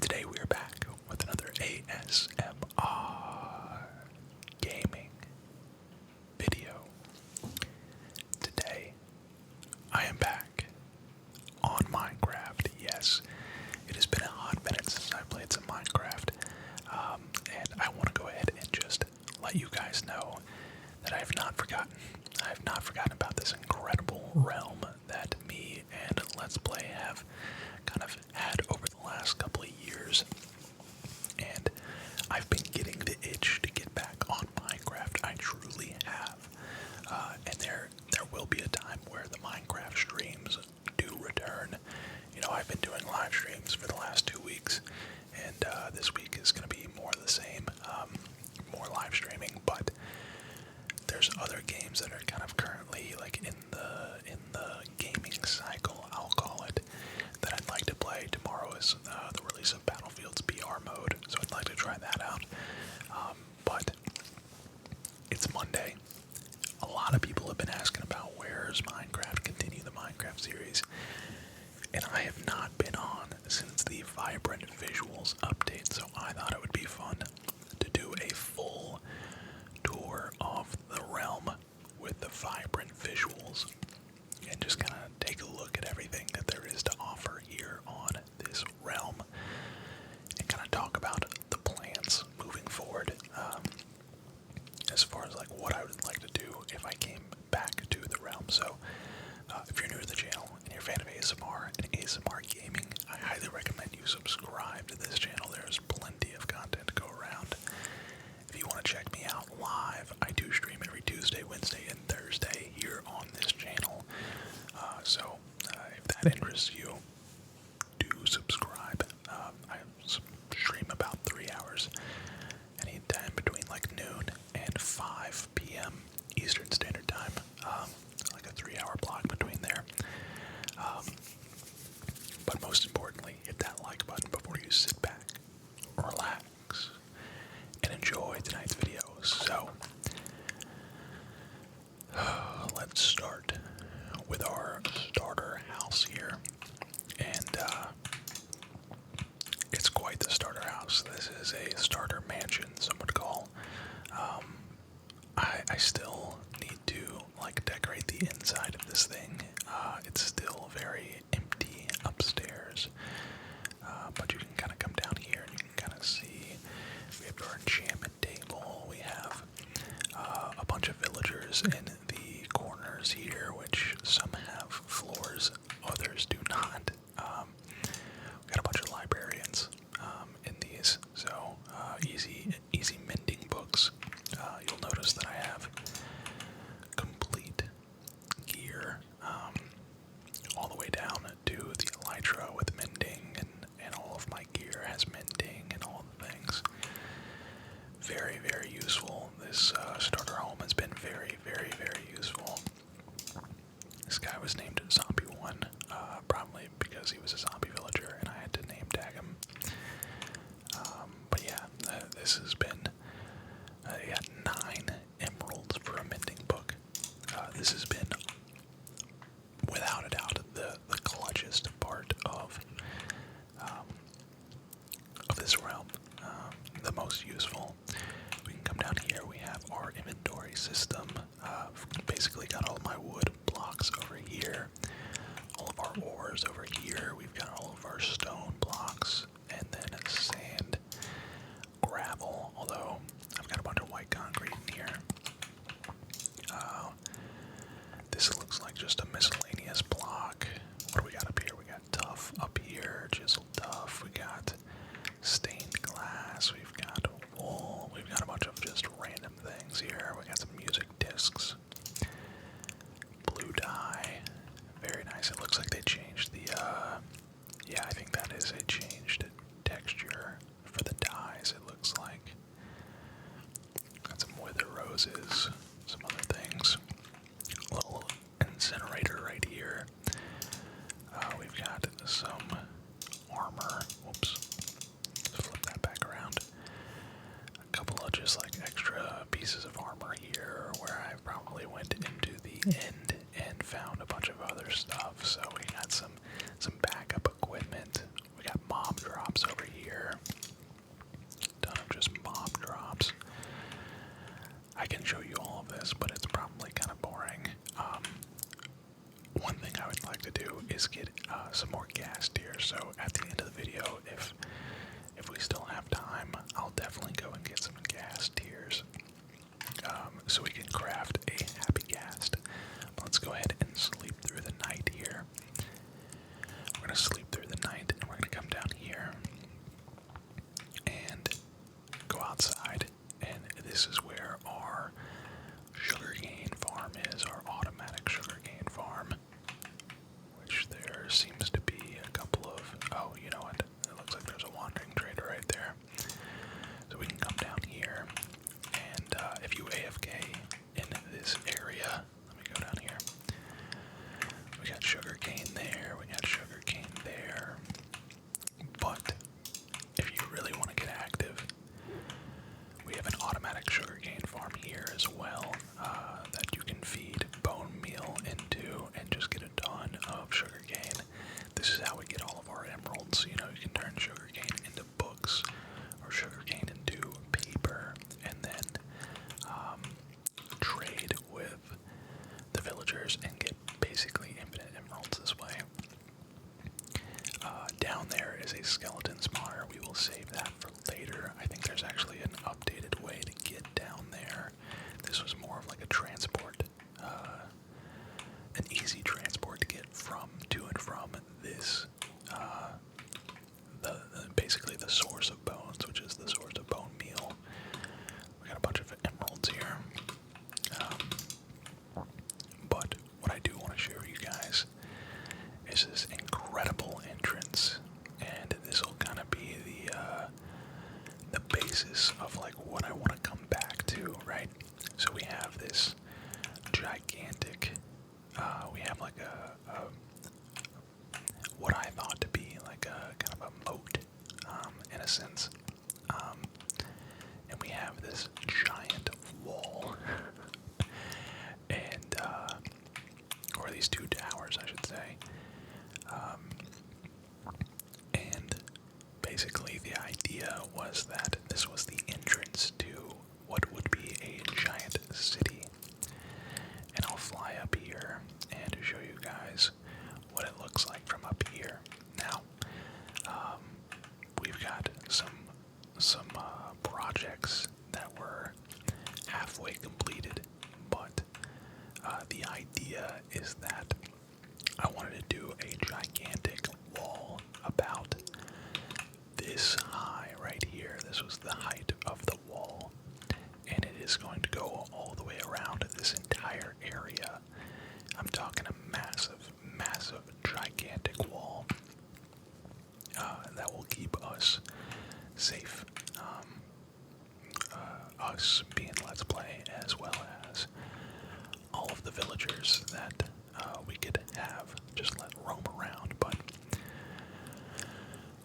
today we are back with another ASMR gaming video. Today, I am back on Minecraft. Yes, it has been a hot minute since I played some Minecraft, and I want to go ahead and just let you guys know that I have not forgotten. I have not forgotten about this incredible realm that me and Let's Play have kind of had over the last couple of years. And I've been getting the itch to get back on Minecraft. I truly have. And there will be a time where the Minecraft streams do return. You know, I've been doing live streams for the last 2 weeks, and this week is going to be more of the same, more live streaming, but there's other games that are kind of currently like in the gaming cycle, I'll call it, that I'd like to play. Tomorrow is the release of Battlefield's BR mode, so I'd like to try that out. But it's Monday. A lot of people have been asking about where's Minecraft, continue the Minecraft series, and I have not been on since the Vibrant Visuals update, so I thought it would be fun to do a full tour of the realm with the vibrant visuals and just kind of take a look at everything that there is to offer here on this realm and kind of talk about the plans moving forward, as far as like what I would like to do if I came back to the realm. So if you're new to the channel and you're a fan of ASMR and ASMR gaming, I highly recommend you subscribe to this channel. There's plenty of content to go around. If you want to check me out live, I do stream every Tuesday, Wednesday, and Thursday here on this channel. So if that interests you, do subscribe. I stream about 3 hours, anytime between like noon and 5 p.m. Eastern Standard Time. Like a 3-hour block between there. But most importantly, hit that like button before you sit back, relax, and enjoy tonight's video. So, let's start with our starter house here. And it's quite the starter house. This is a starter mansion, some would call. I still need to like decorate the inside of this thing. It's still very empty upstairs. But you can kind of come down here and you can kind of see we have our enchantment table. We have a bunch of villagers in the corners here, which some have floors, others do not. We got a bunch of librarians in these, so easy mending books. You'll notice that I have complete gear all the way down to the elytra with mending, and all of my gear has mending and all the things. Very, very useful. This starter home has been very, very, very useful. This guy was named Zombie 1, probably because he was a zombie villager and I had to name tag him. But yeah, this has been, I got 9 emeralds for a mending book. This has been, without a doubt, the clutchest part of this realm, the most useful. We can come down here. We have our inventory system. Basically got all my wood blocks over here, all of our ores over here. We've got all of our stone blocks, and then sand, gravel. Although I've got a bunch of white concrete in here. This looks like just a miscellaneous block. What do we got up here? We got tuff up here, chiseled tuff. We got stained glass. We've got wool. We've got a bunch of just random things here. We got some music discs. Blue dye. Very nice. It looks like they changed the, yeah, I think that is a change if you AFK in this area, let me go down here. We got sugarcane there, we got sugarcane there. But if you really want to get active, we have an automatic sugarcane farm here as well that you can feed bone meal into and just get a ton of sugarcane. This is how we get all of our emeralds. You know, you can turn sugarcane into books or sugarcane into paper and then trade with the villagers and get basically infinite emeralds this way. Down there is a skeleton spawner. We will save that for later. I think there's actually an updated way to get down there. This was more of like a transport, an easy transport to get to and from this, basically the source of bones, which is the source of bone meal. We got a bunch of emeralds here. But what I do want to show you guys is this incredible entrance, and this will kind of be the basis of like what I want to come back to, right? So we have this gigantic, we have like what I thought to be like a kind of a moat, in a sense, and we have this giant wall, and or these two towers, I should say. And basically the idea was that this was the entrance to what would be a giant city. And I'll fly up here and show you guys what it looks like from up here. Now, we've got some projects that were halfway completed, but the idea is that I wanted to do a gigantic wall about this high right here. This was the height of the wall, and it is going to go all the way around this entire area. I'm talking a massive, massive, gigantic wall that will keep us safe. Us being Let's Play, as well as all of the villagers that we could have just let roam around. But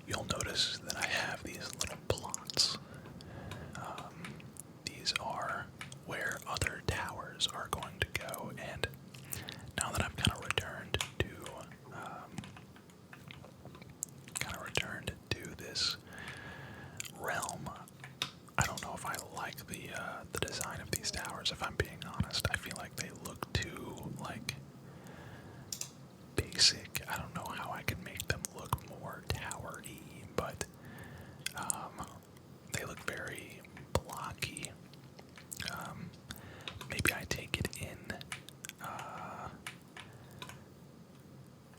you'll notice that I have these little plots. These are where other towers are going to go, and now that I've kind of returned to this realm, I don't know if I like the design of these towers. If I'm being honest, I feel like they look too like basic. I don't know how I can make them look more tower-y, but they look very blocky. Maybe I take it in.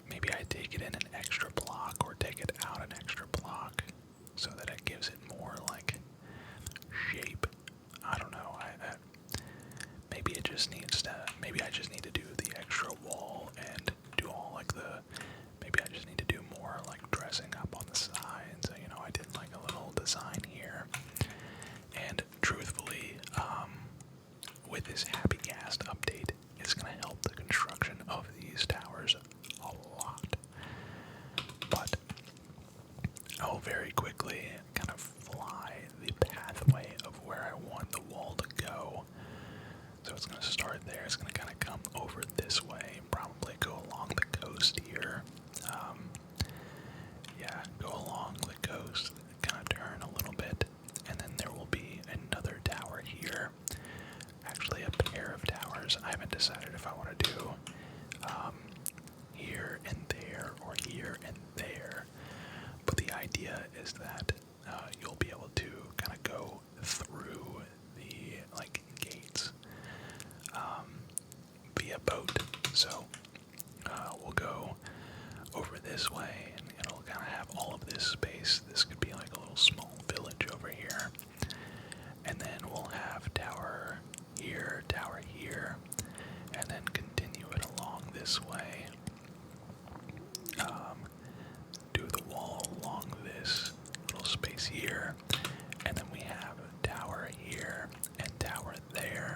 Maybe I take it in an extra block, or take it out an extra block, so that it gives it more like shape. I don't know. Maybe it just needs to. Maybe I just need to do the extra wall and do all like the. Maybe I just need to do more like dressing up on the sides. You know, I did like a little design here, and truthfully, with this Happy Cast update, it's gonna help the construction of these towers a lot. But I'll very quickly kind of fly the pathway of where I want the wall to go. So it's going to start there. It's going to kind of come over this way, probably go along the coast here. Yeah, go along the coast, kind of turn a little bit, and then there will be another tower here. Actually, a pair of towers. I haven't decided if I want to do here and there, or here and there. But the idea is that you'll be able to kind of go through the like gates via boat. So we'll go over this way, and it'll kind of have all of this space. This could be like a little small village over here, and then we'll have tower here, and then continue it along this way. Do the wall along this little space here, and then we have a tower here and tower there.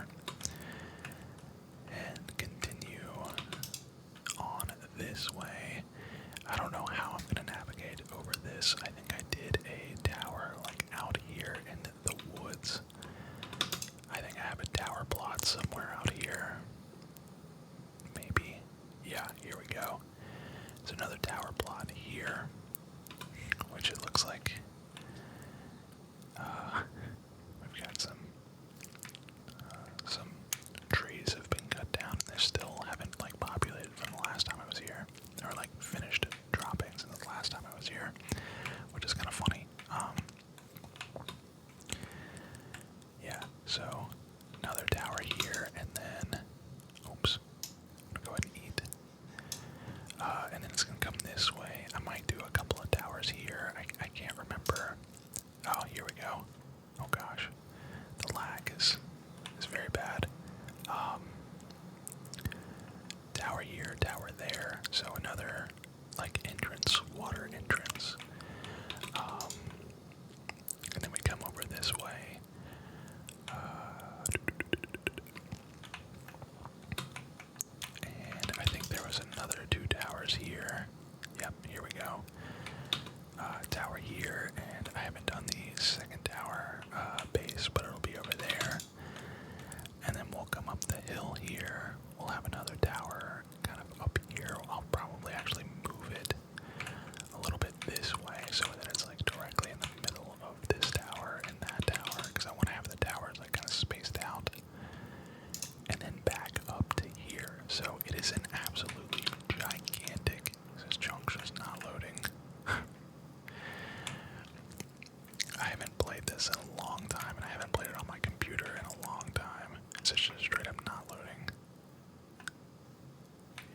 this in a long time, and I haven't played it on my computer in a long time. It's just straight up not loading.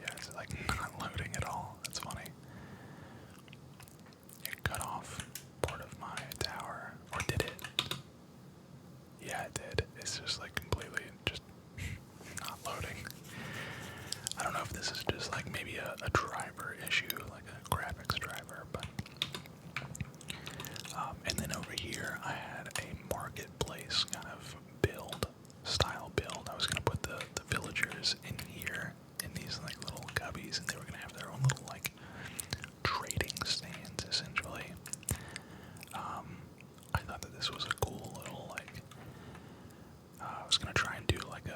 Yeah, it's like not loading at all. That's funny. It cut off part of my tower. Or did it? Yeah, it did. It's just like completely just not loading. I don't know if this is just like maybe a driver issue, like a graphics driver, but and then over here I had a marketplace kind of style build. I was gonna put the villagers in here in these like little cubbies, and they were gonna have their own little like trading stands essentially. I thought that this was a cool little like I was gonna try and do like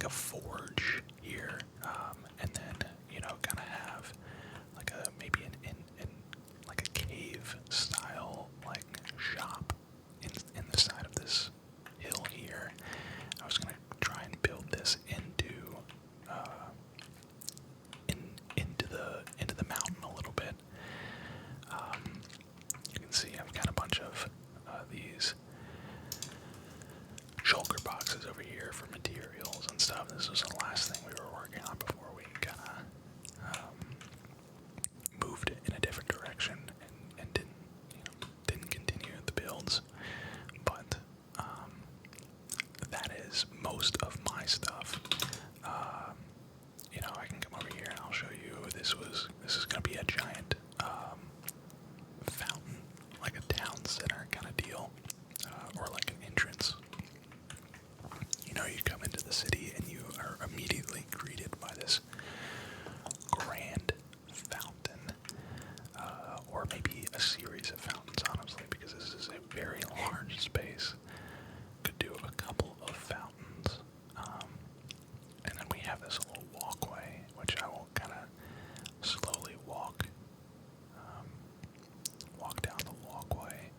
a forge here, and then kind of have like a maybe in like a cave style like shop in the side of this hill here. I was gonna try and build this into the mountain a little bit. You can see I've got a bunch of these shulker boxes over here for materials and stuff. This was the last thing we were working on before we kind of moved in a different direction and didn't continue the builds. But that is most of my stuff. I can come over here and I'll show you. This is gonna be a giant fountain, like a town center kind of deal, or like an entrance. You come into the city and you are immediately greeted by this grand fountain, or maybe a series of fountains, honestly, because this is a very large space. Could do a couple of fountains, and then we have this little walkway, which I will kind of slowly walk down the walkway,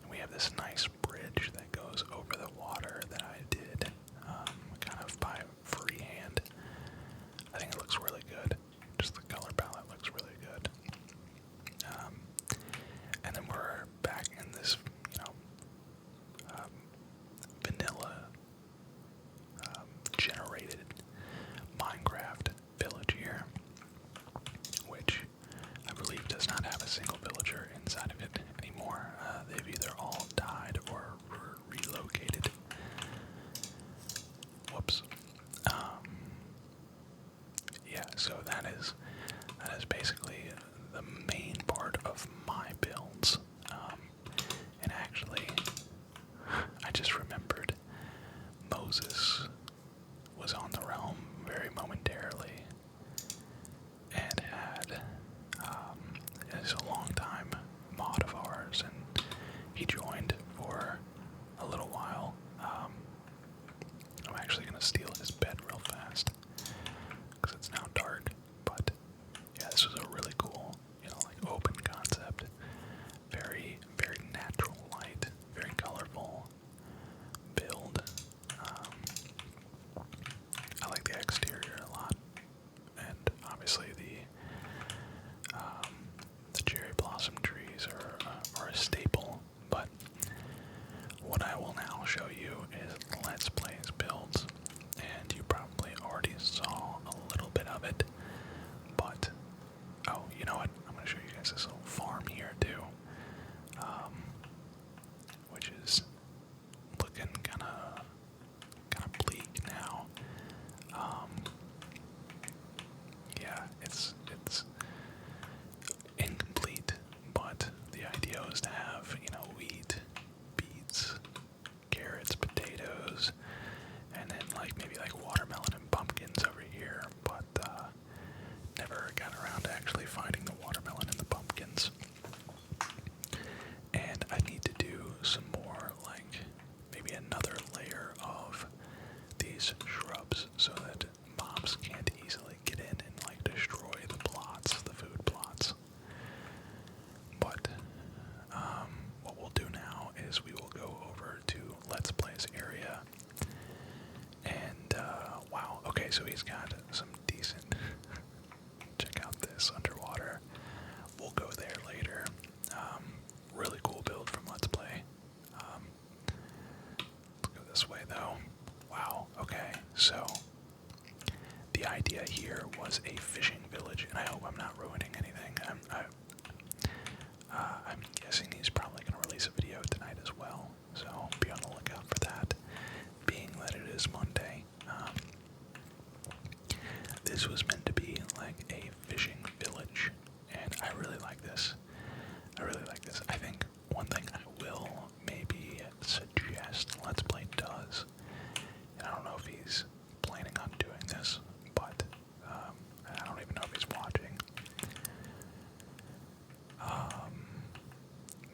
and we have this nice bridge that goes over the water that I did kind of by freehand. I think it looks really good. Just the color palette looks really good. And then we're back in this, vanilla generated Minecraft village here, which I believe does not have a single villager inside of it anymore. They've either all died or were relocated. Whoops. Yeah, so that is basically the main part of my builds. And actually, I just remembered Moses was on the realm very momentarily and had is a long time mod of ours, and he joined for a little while. I'm actually gonna steal his bed real fast because it's now dark. But yeah, this was a really cool, like open concept, very very natural light, very colorful build. I like the exterior a lot, and obviously the cherry blossom trees are a staple. But what I will now show you is Let's Plays builds, and you probably already saw a little bit of it. But oh, you know what? I'm gonna show you guys this little farm here too, which is looking kind of bleak now. Yeah, it's incomplete, but the idea is to have, wheat, beets, carrots, potatoes, and then maybe watermelon and pumpkins over here, but never got around to actually finding the watermelon and the pumpkins. So the idea here was a fishing village, and I hope I'm not ruining anything. I'm guessing he's probably going to release a video tonight as well, so be on the lookout for that, being that it is Monday. This was meant to be like a fishing village, and I really like this. I think one thing I will maybe suggest Let's Play does, and I don't know if he's planning on doing this, but I don't even know if he's watching.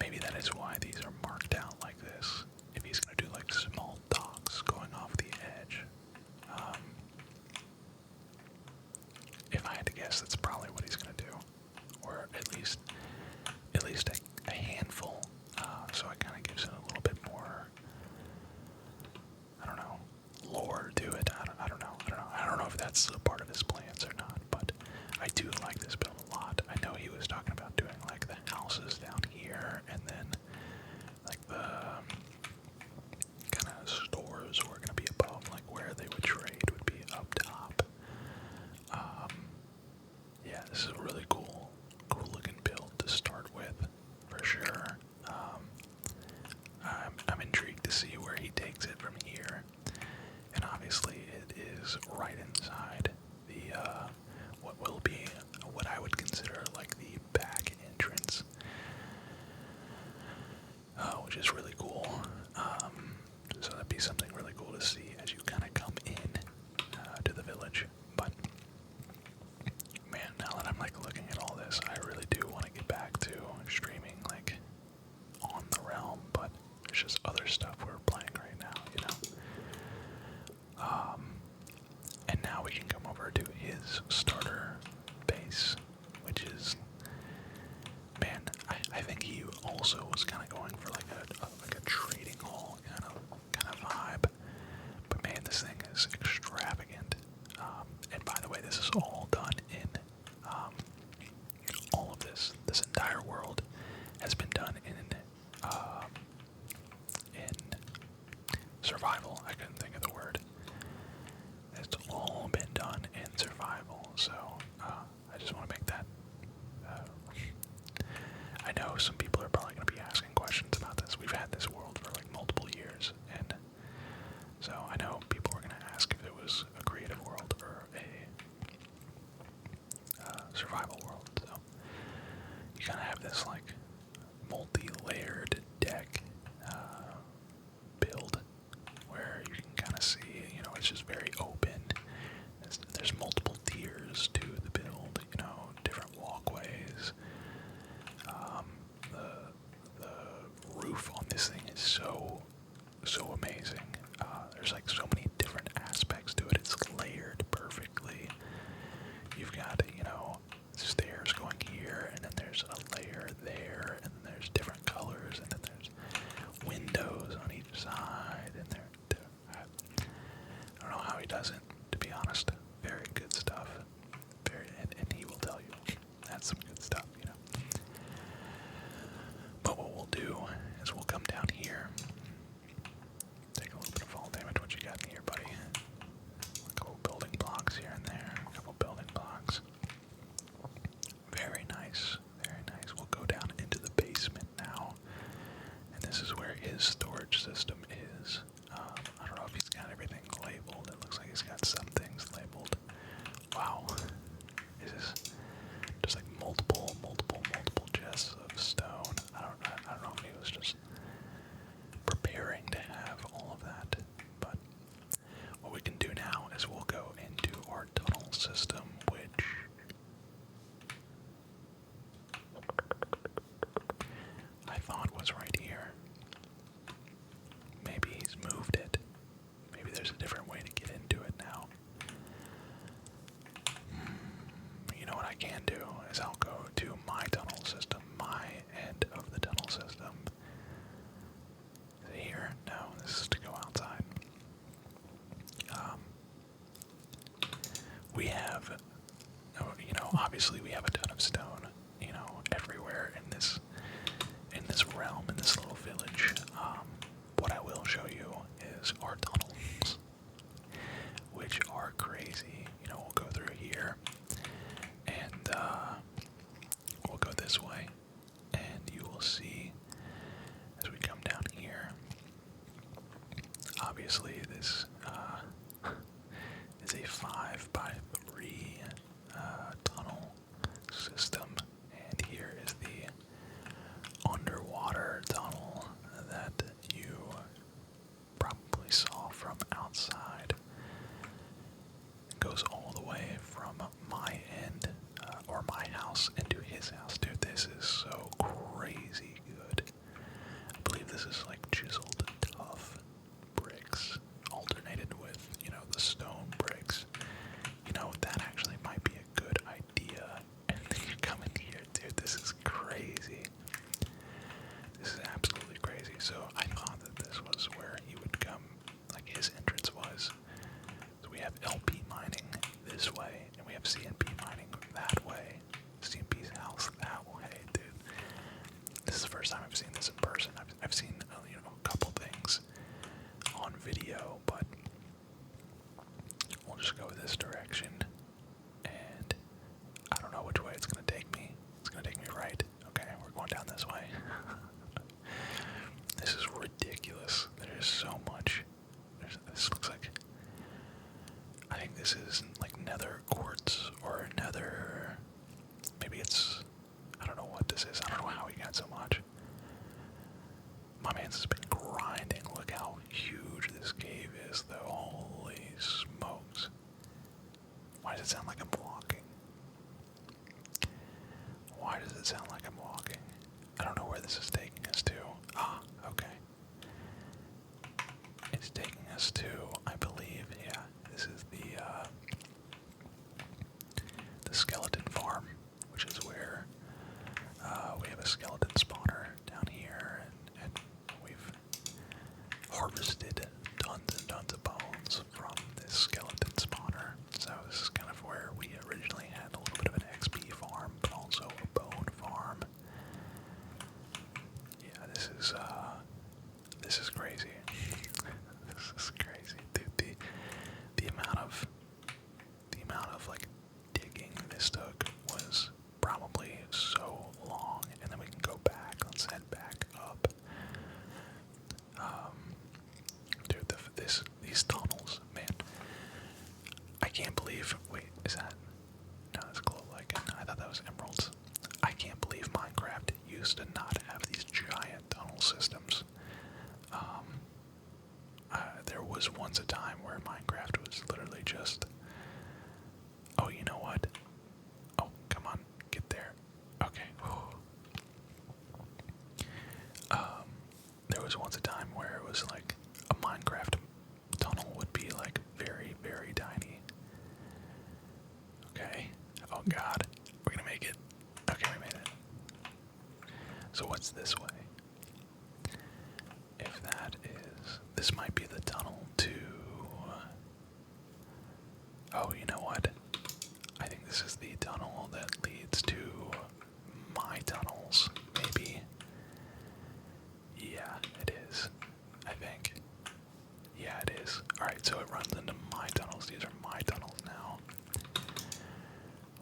Maybe that is why these are marked out like this. If he's going to do like small docks going off the edge. If I had to guess, that's probably what he's going to do. Or at least a handful. So it kind of gives it a little bit more, I don't know, lore to it. I don't know. I don't know if that's a part of his plans or not, but I do like this build a lot. I know he was talking about doing like the houses down here, and then like the kind of stores were gonna be above, like where they would trade would be up top. Yeah, this is a really cool looking build to start with, for sure. I'm intrigued to see where he takes it from here, and obviously it is right inside the what will be what I would consider like the back entrance, which is really cool. So that'd be something really cool to see as you kind of come in to the village. But man, now that I'm like looking at all this, I really do want to get back to streaming like on the realm, but there's just other stuff we're playing right now, you know. And now we can come over to his starter base, which is, man, I think he also was kind of going for like a trading hall kind of vibe. But man, this thing is extravagant. And by the way, this is all done in all of this entire world has been done in survival. I couldn't think of the word. It's all been done in survival, so I just want to make that. I know some people are probably going to be asking questions about this. We've had this world for like multiple years, and so I know people were going to ask if it was a creative world or a survival world. So you kind of have this like multi-layered deck build where you can kind of see, you know, it's just very open. There's multiple tiers to the build, you know, different walkways. The roof on this thing is so amazing. There's like so many different aspects to it. It's layered perfectly. You've got, you know, stairs going here, and then there's a layer there, and then there's different colors, and then there's windows on each side, and I don't know how he does it, to be honest. Very good stuff. And he will tell you that's some good stuff, you know. But what we'll do is we'll come down here. Take a little bit of fall damage. What you got in here, buddy? A couple building blocks here and there. A couple building blocks. Very nice. Very nice. We'll go down into the basement now. And this is where his storage system is. I don't know if he's got everything labeled. It looks like he's got some things labeled. Wow. Is this just like multiple chests of stone? I don't know if he was just preparing to have all of that. But what we can do now is we'll go into our tunnel system, which I thought was right here. Maybe he's moved it. Maybe there's a different way to get into it now. You know what I can do is I'll go to my tunnel system, my end of the tunnel system. Is it here? No, this is to go outside. We have, you know, obviously we have a ton of stone, you know, everywhere in this realm, in this little village. What I will show you is our tunnels, which obviously this is a 5 by 3 tunnel system, and here is the underwater tunnel that you probably saw from outside. It goes all the way from my end, or my house, into his house. Dude, this is so crazy good. I believe this is like chiseled, tough bricks, alternated with, the stone bricks. That actually might be a good idea. And then you come in here, dude, this is crazy. This is absolutely crazy. So I thought that this was where he would come, like his entrance was. So we have LP mining this way, and we have CNP mining that way. CNP's house that way, dude. This is the first time I've seen this in person. I've seen, a couple things on video, but we'll just go this direction. And I don't know which way it's going to take me. It's going to take me right. Okay, we're going down this way. This is ridiculous. There is so much. This looks like, I think this is like nether quartz or nether, maybe it's, I don't know what this is. I don't know how he got so much. My man's has been grinding. Look how huge this cave is though. Holy smokes. Why does it sound like I'm walking? Why does it sound like I'm walking? I don't know where this is taking us to. Ah, okay. It's taking us to, I believe, yeah, this is the skeleton farm, which is where we have a skeleton spawner down here, and we've harvested tons and tons of bones from this skeleton spawner. So this is kind of where we originally had a little bit of an XP farm, but also a bone farm. Yeah, this is crazy. This is crazy, dude. The amount of like digging this took was probably so long, and then we can go back. Let's head back up. Dude, these tunnels, man. I can't believe. Wait, is that? No, that's glow lichen. I thought that was emeralds. I can't believe Minecraft used to not have these giant tunnel systems. There was once a time where Minecraft was literally just. Oh, you know what? Oh, come on, get there. Okay. There was once a time where it was like a Minecraft tunnel would be like very, very tiny. Okay. Oh God, we're gonna make it. Okay, we made it. So what's this way? If that is, this might be the tunnel to. Oh, you know what? I think this is the tunnel that leads to my tunnels, maybe. Yeah, it is. I think. Yeah, it is. Alright, so it runs into my tunnels. These are my tunnels now.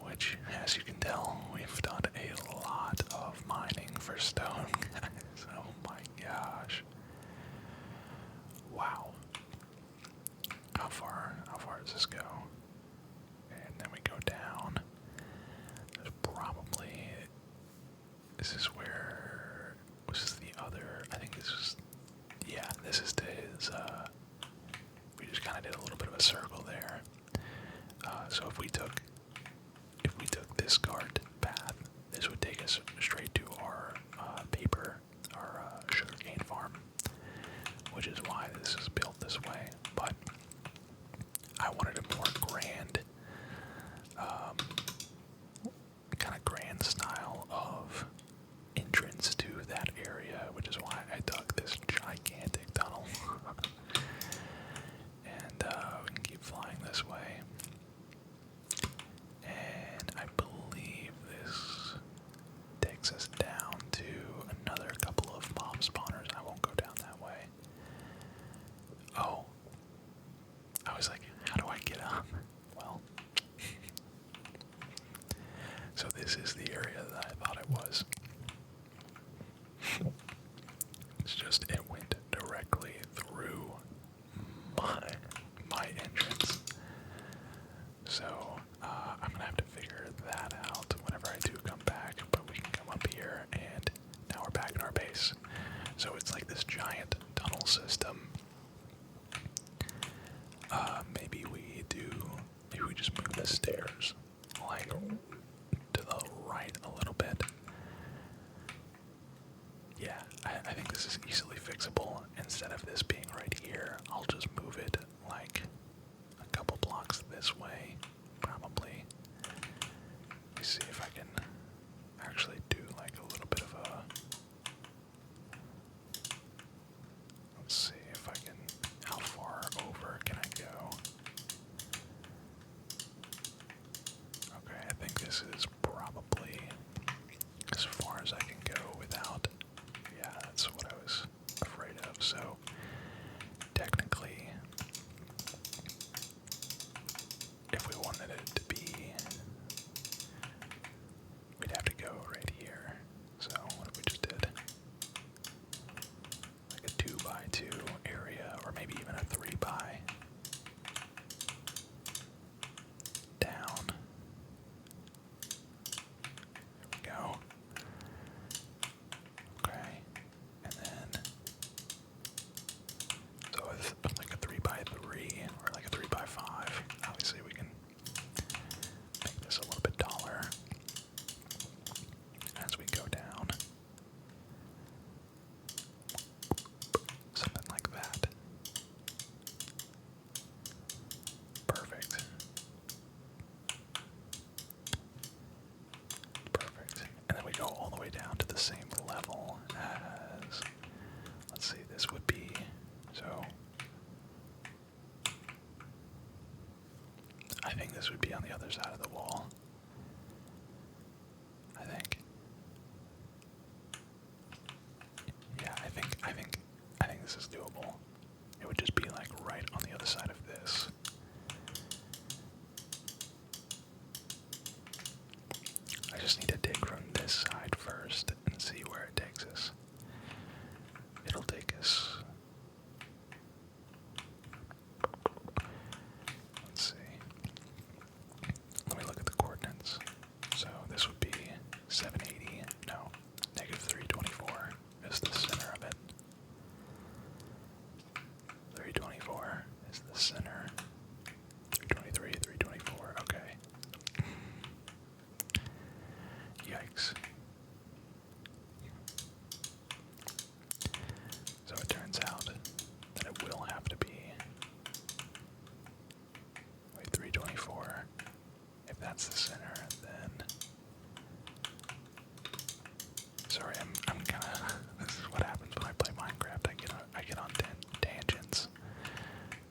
Which, as you can tell, we've done a lot of mining for stone, guys. Oh my gosh. Wow. How far does this go? And then we go down. There's probably, this is where, was this the other, I think this is, yeah, this is his, we just kind of did a little bit of a circle there. So if we took this cart path, this would take us straight to our sugarcane farm, which is why this is built this way. But I wanted a more grand, kind of grand style of entrance to that area, which is why I dug this gigantic tunnel. And we can keep flying this way. And I believe this takes us down to another couple of mob spawners. I won't go down that way. Oh. I was like, how do I get up? Well. So this is the area that I thought it was. It's just, it went directly through Nice. So it's like this giant tunnel system. Maybe we just move the stairs like to the right a little bit. Yeah, I think this is easily fixable. Instead of this being right here, I'll just move it like a couple blocks this way, probably. Let me see if I can actually do like a little bit of a... Let's see if I can... How far over can I go? Okay, I think this is probably as far as I can go without... Yeah, that's what I was afraid of. So, technically, if we wanted it to be, we'd have to go right here. So, what if we just did like a 2x2 area, or maybe even a 3x down? There we go. Okay, and then so with like a 3x3 or like a 3x5, obviously we can make this a little bit taller as we go down. Something like that. Perfect. Perfect. And then we go all the way down to the same level as, let's see, this would be, so I think this would be on the other side of the wall. I think. Yeah, I think this is doable. It would just be like right on the other side of this. I just need to dig from this side first and see where it takes us. It'll take us... Let's see. Let me look at the coordinates. So this would be 780. No, negative 324 is the center of it. 324 is the center. 323, 324. Okay. Yikes. So it turns out that it will have to be, wait, 324. If that's the center, then... Sorry, I'm kinda... This is what happens when I play Minecraft. I get on tangents.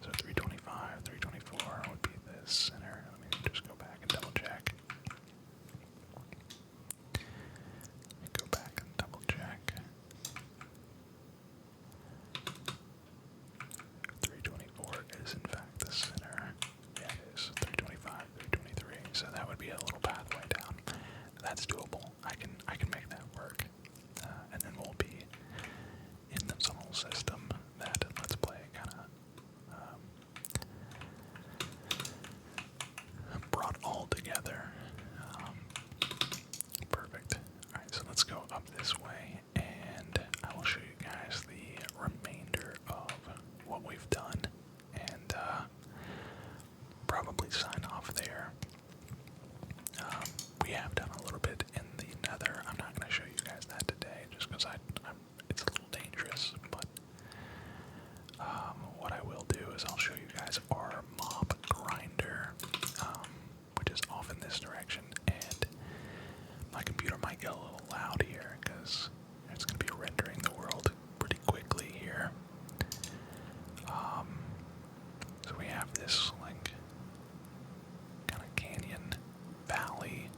So 325, 324 would be the center. Let me just go back and double check. Let me go back and double check. 324 is in fact the center. Yeah, it is. 325, 323. So that would be a little pathway down. That's doable. I can make that work. And then we'll be in the tunnel system that Let's Play kind of brought all together. Perfect. Alright, so let's go up this way, and I will show you guys the remainder of what we've done, and probably sign off there. We have done a little bit in the nether. I'm not going to show you guys that today, just because it's a little dangerous, but what I will do is I'll show you guys our mob grinder, which is off in this direction, and my computer might get a little loud here, because it's going to be rendering the world pretty quickly here. So we have this, like, kind of canyon valley,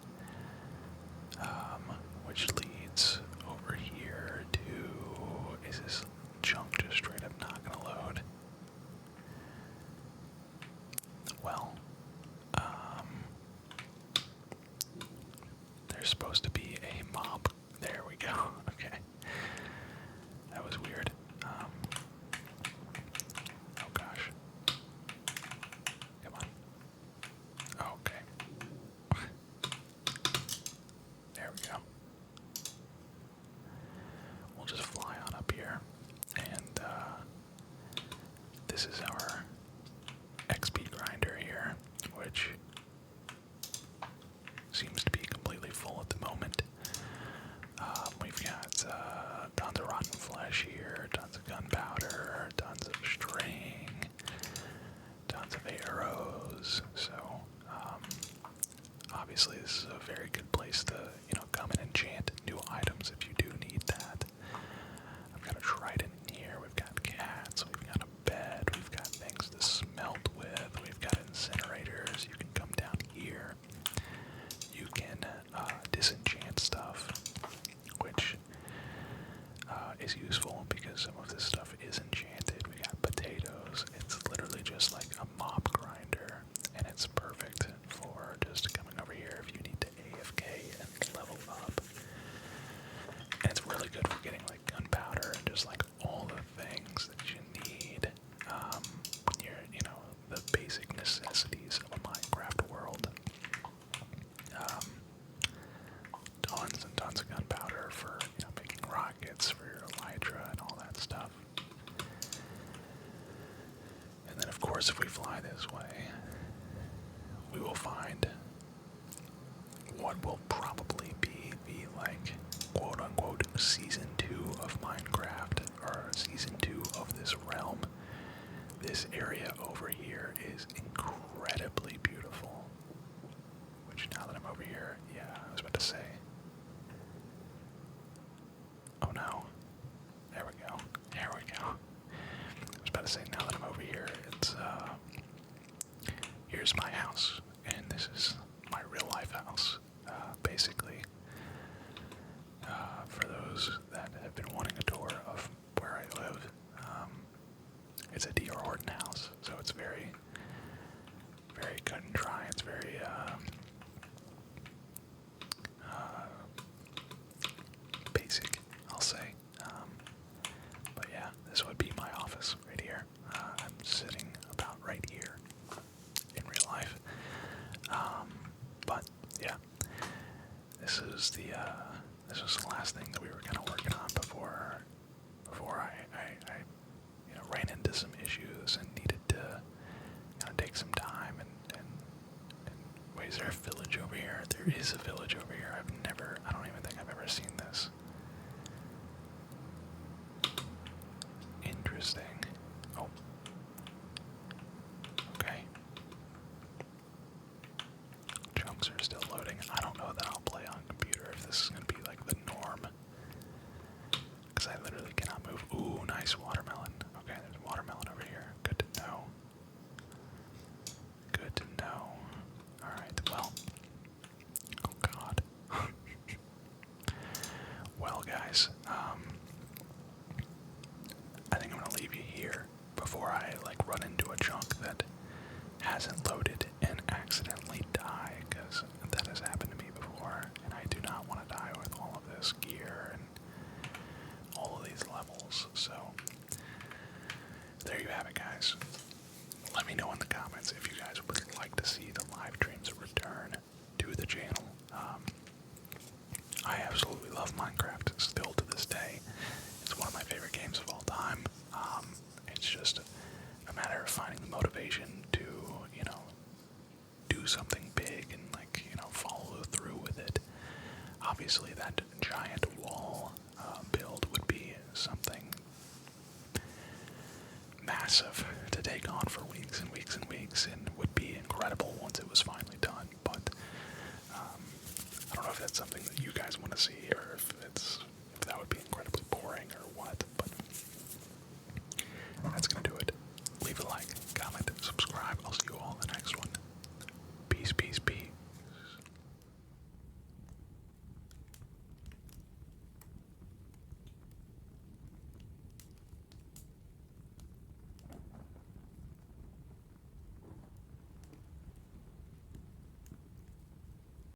which leads over here to... Is this chunk just straight up not gonna load? Well, there's supposed to be a mob. There we go. Okay. That was weird. Oh gosh. Come on. Okay. There we go. We'll just fly is useful because some of this stuff is enchanted. We got potatoes. It's literally just like a mop grinder, and it's perfect for just coming over here if you need to AFK and level up. And it's really good for getting like gunpowder and just like all the things that you need when you're, you know, the basic necessities of a Minecraft world. Tons and tons of gunpowder for, you know, making rockets for your elytra and all that stuff. And then of course if we fly this way, we will find what will probably be the like quote-unquote season 2 of Minecraft, or season 2 of this realm. This area over here is incredibly beautiful. Which, now that I'm over here, yeah, I was about to say. Oh no. There we go. There we go. I was about to say, now that I'm over here, it's, here's my house. And this is my real life house, basically. For those that have been wanting a tour of where I live, it's a D.R. Horton house, so it's very, very cut and dry. It's very, basic, I'll say. But yeah, this would be my office right here. I'm sitting about right here in real life. But yeah, this is the last thing that we were kind of working on before I you know, ran into some issues and needed to kind of take some time and wait, is there a village over here? There is a village over here. I don't even think I've ever seen this. Interesting. Oh. Okay. Chunks are still loading. I don't know that I'll play on computer if this is going to be like the norm. Because I literally cannot move. Ooh, nice watermelon. Okay, there's watermelon over here. Good to know. Good to know. Alright, well. Oh god. Well, guys, I think I'm gonna leave you here before I like run into a chunk that hasn't loaded and accidentally die, because that has happened to me before, and I do not want to die with all of this gear and all of these levels. So there you have it, guys. Let me know in the comments if you guys would like to see the live streams return to the channel. I absolutely love Minecraft still to this day. It's one of my favorite games of all time. It's just a matter of finding the motivation to, you know, do something big and, like, you know, follow through with it. Obviously that giant wall build would be something massive to take on for weeks and weeks and weeks, and would be incredible once it was finally done. But I don't know if that's something that you guys want to see, or if it's